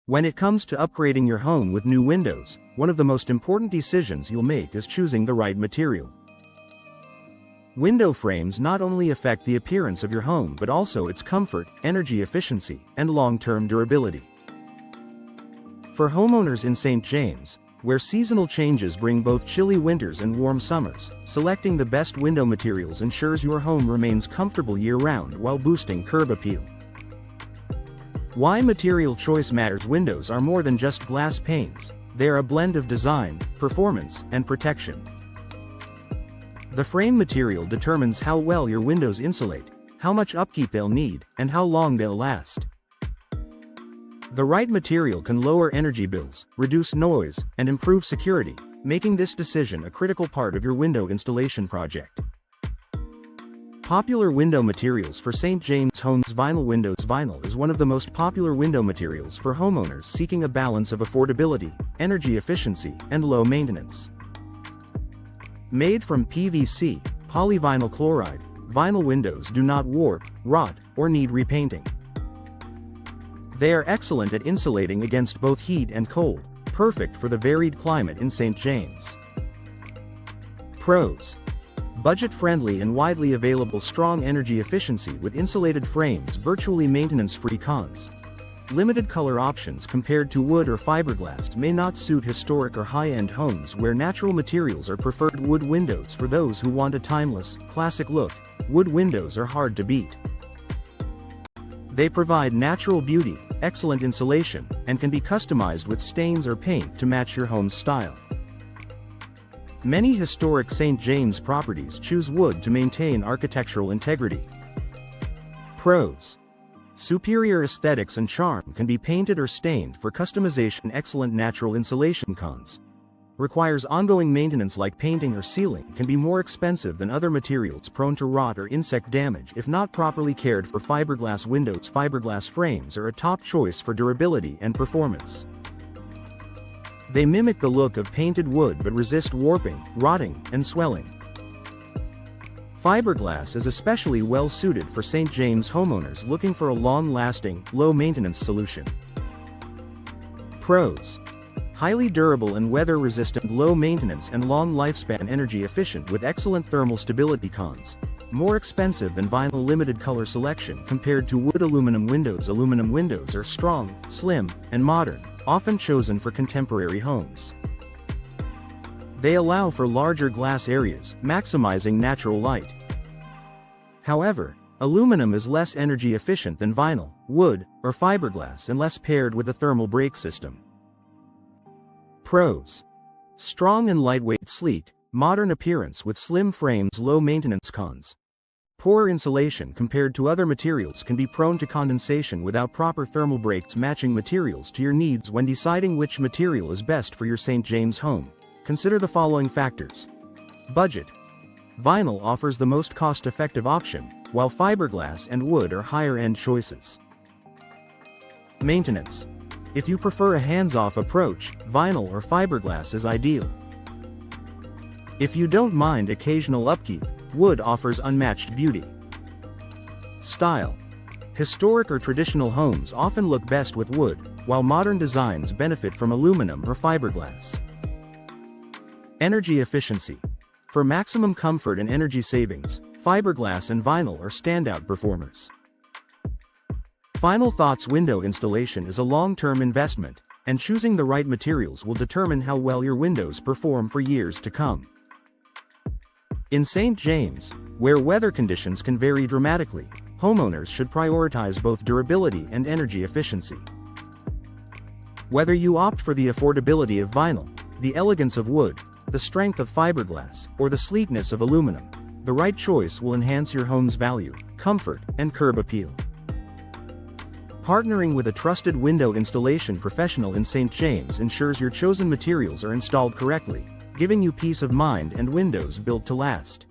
When it comes to upgrading your home with new windows, one of the most important decisions you'll make is choosing the right material. Window frames not only affect the appearance of your home but also its comfort, energy efficiency, and long-term durability. For homeowners in St. James, where seasonal changes bring both chilly winters and warm summers, selecting the best window materials ensures your home remains comfortable year-round while boosting curb appeal. Why material choice matters. Windows are more than just glass panes, they are a blend of design, performance, and protection. The frame material determines how well your windows insulate, how much upkeep they'll need, and how long they'll last. The right material can lower energy bills, reduce noise, and improve security, making this decision a critical part of your window installation project. Popular window materials for St. James Homes. Vinyl windows. Vinyl is one of the most popular window materials for homeowners seeking a balance of affordability, energy efficiency, and low maintenance. Made from PVC, polyvinyl chloride, vinyl windows do not warp, rot, or need repainting. They are excellent at insulating against both heat and cold, perfect for the varied climate in St. James. Pros: budget-friendly and widely available. Strong energy efficiency with insulated frames. Virtually maintenance-free. Cons: limited color options compared to wood or fiberglass may not suit historic or high-end homes where natural materials are preferred. Wood windows. For those who want a timeless, classic look, wood windows are hard to beat. They provide natural beauty, excellent insulation, and can be customized with stains or paint to match your home's style. Many historic St. James properties choose wood to maintain architectural integrity. Pros: superior aesthetics and charm can be painted or stained for customization. Excellent natural insulation. Cons: requires ongoing maintenance like painting or sealing, can be more expensive than other materials, prone to rot or insect damage if not properly cared for. Fiberglass windows. Fiberglass frames are a top choice for durability and performance. They mimic the look of painted wood but resist warping, rotting, and swelling. Fiberglass is especially well suited for St. James homeowners looking for a long-lasting, low-maintenance solution. Pros: highly durable and weather-resistant. Low maintenance and long lifespan. Energy efficient with excellent thermal stability. Cons: more expensive than vinyl. Limited color selection compared to wood. Aluminum windows. Aluminum windows are strong, slim, and modern, often chosen for contemporary homes. They allow for larger glass areas, maximizing natural light. However, aluminum is less energy efficient than vinyl, wood, or fiberglass unless paired with a thermal brake system. Pros: strong and lightweight. Sleek, modern appearance with slim frames. Low maintenance. Cons: poor insulation compared to other materials, can be prone to condensation without proper thermal brakes. Matching materials to your needs. When deciding which material is best for your St. James home, consider the following factors. Budget: vinyl offers the most cost-effective option, while fiberglass and wood are higher-end choices. Maintenance: if you prefer a hands-off approach, vinyl or fiberglass is ideal. If you don't mind occasional upkeep, wood offers unmatched beauty. Style: historic or traditional homes often look best with wood, while modern designs benefit from aluminum or fiberglass. Energy efficiency: for maximum comfort and energy savings, fiberglass and vinyl are standout performers. Final thoughts: window installation is a long-term investment, and choosing the right materials will determine how well your windows perform for years to come. In St. James, where weather conditions can vary dramatically, homeowners should prioritize both durability and energy efficiency. Whether you opt for the affordability of vinyl, the elegance of wood, the strength of fiberglass, or the sleekness of aluminum, the right choice will enhance your home's value, comfort, and curb appeal. Partnering with a trusted window installation professional in St. James ensures your chosen materials are installed correctly, giving you peace of mind and windows built to last.